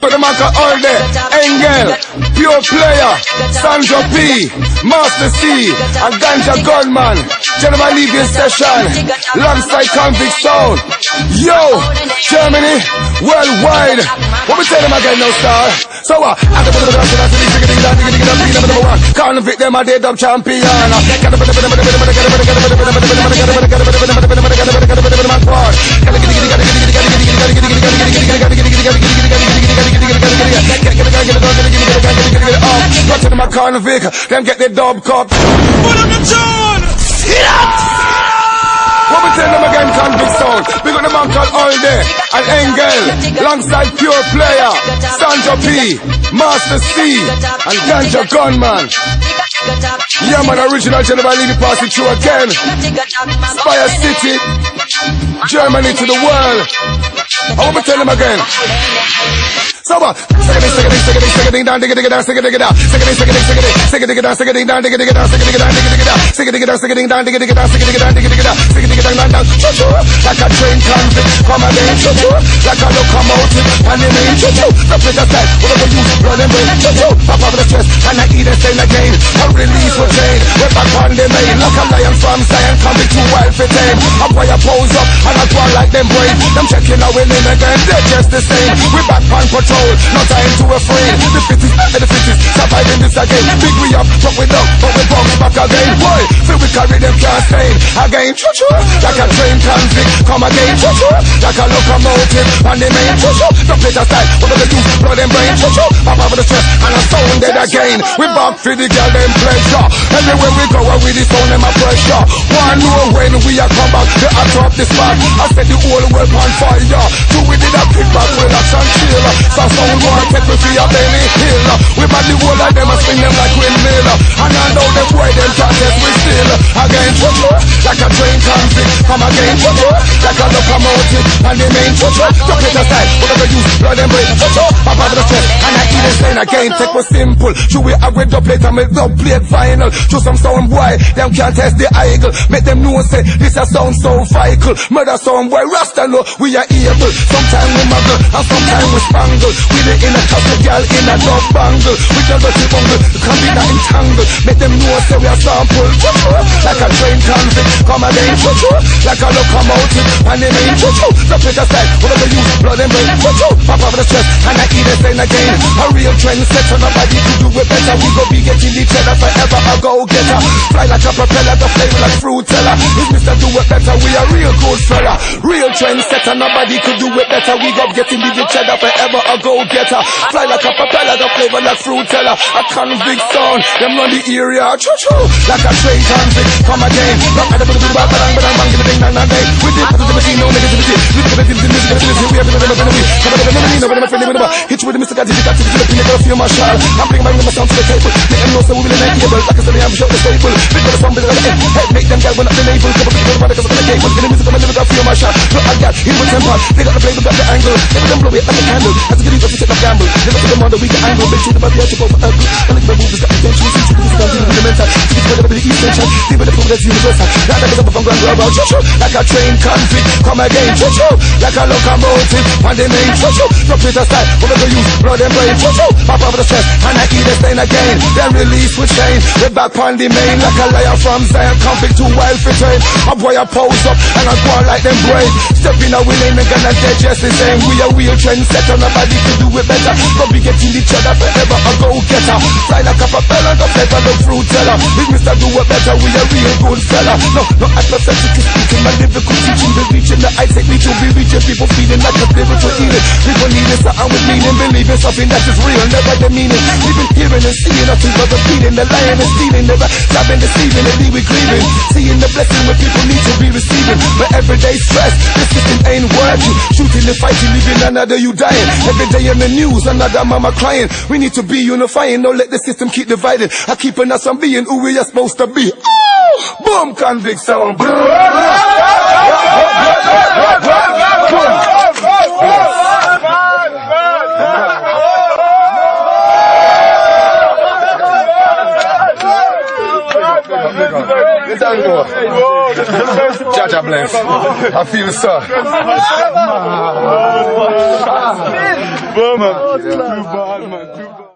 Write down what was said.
Put the man called all day, Engel, Pure Player, Sandra P, Master C, and Ganja Gunman. General Leaving Session, alongside Convict Sound. Yo, Germany, worldwide. What we tell them again now, star? So what? Convict them a dead dub champion. Got to my Convict, them get the dub cup. Put up the tune! Sit up! What we tell them again, Convict Sound? We got the man called All Day and Engel, alongside Pure Player, Sandra P, Master C, and Ganja Gunman. Yeah man, original General Levy passing through again. Spire City, Germany to the world. I want to tell them again. So what? Sing it down, dig it down, sing it down, sing it down, sing it down, sing it down, dig it down, sing it down, dig it down, sing it down, sing it down, dig it down, sing it down, dig it down, sing it down, like a train convict, come again, like a locomotive, and the main the place aside, whatever you run and break, pop up the stress, and I eat and stay again, a release for chain, we're back on the main, like a lion from Zion, coming too wild for tame, a boy a pose up, and I go like them brave, them checking our winning again, they're just the same, we're back on patrol. No time to afraid. The fittest and the fittest surviving this again. Big we up, but we down, but we bounce back again. Boy, feel we carry them can't stay again. Choo-choo, like a train convict. Come again, choo-choo, like a locomotive. And the main choo-choo, the place aside. Whatever they use, blood and brain. Choo-choo, pop over the stress and a sound dead again. We back for the girl them pleasure. Everywhere we go, with the sound them a pressure. One know when we are come back, the act up this spot. I set the whole world on fire. Two we did a kick back with action chill. Sound war, take me for your belly hill. We bad the whole of them and swing them like windmill. And I know them boy them can't test we still. Again, choo-choo, like a train convict. Come again, choo-choo, like a locomotive. And the main choo-choo, don't hit aside. Whatever you blood and brain, choo-choo, pop out of the stress. And I eat and saying again, take me simple. Chew it up with Dubplate and make Dubplate final. Chew some sound boy, them can't test the eagle. Make them know say, this a sound so vital. Murder sound boy, Rasta know we are able. Sometimes we muggle and sometimes we spangle. We the in a couple girl in a dog bangle. We can go to bungle, can be that entangle. Make them know say we are sample. Like a train convict, come again. Like a locomotive, and the main the place aside, whatever you blood and brain. Pop over the stress, and I eat it then again. A real trend set on nobody to do it better. We go be getting each other forever a go-getter. Fly like a propeller, the flavor like fruit teller. If Mr. Do it better, we a real good fella. Real trend set on nobody could do it better. We go getting each other forever a go-getter. Fly like a propeller, the flavor like fruit teller. A convict sound, them run the area. Choo-choo, like a train convict. Come again, rock at the bang, bang, bang, bang, bang, bang, bang, bang. With the positivity, no negativity. With the positivity, we have the benefit. Hit you with the Mr. Gadget, got to the pinnacle of your marshal. I'm bringing my sound to the table. Make them know so we will make able. Like I said, I'm sure the stable. Big brother from the head. Make them get when up the label. Couple of people because of the cable. In the music, I'm a little bit of your marshal. Look, I got hit with temper. They got the blade, got the angle. They got them blow it like a candle. As you get into the gamble. They look at them on the weekend angle. They shoot the body out to go for ugly. I like my moves, got attention. See the music, I'm dealing with the mental. See the better be the essential. Deal with the proof that's universal. Now that is up from ground around. Choo-choo, like a train convict. Come again, choo-choo, like a locomotive. And the main choo-choo, drop it aside. Whatever you blood and brain. Choo-choo, pop over the stress. And I eat and stain again. Then release with chain. We're back on the main. Like a lion from Zion. Convict too wild for train. A boy a pose up. And I go on like them brave. Step in a wheel and gonna get just the same. We a real trend set on nobody to do it better. But we getting each other forever a go-getter. Fly like a propeller, the flavor the fruit teller. If Mr. Do it better, we a real good fella. No hypothetical speaking, my lyrical teaching. We're reaching the heights that we should be reaching. People feeling like a spiritual healing. People needing something with meaning, believing something that is real, never the meaning. We've been hearing and seeing nothing but the feeling. The lying and stealing, never stabbing, deceiving, and leave with grieving. Seeing the blessing where people need to be receiving. But everyday stress, the system ain't working. Shooting and fighting, leaving another you dying. Every day in the news, another mama crying. We need to be unifying, don't let the system keep dividing. I keeping us from being who we are supposed to be. Oh! Boom, convict sound. don't know. Jaja bless. I feel so. Too bad, man. Too bad.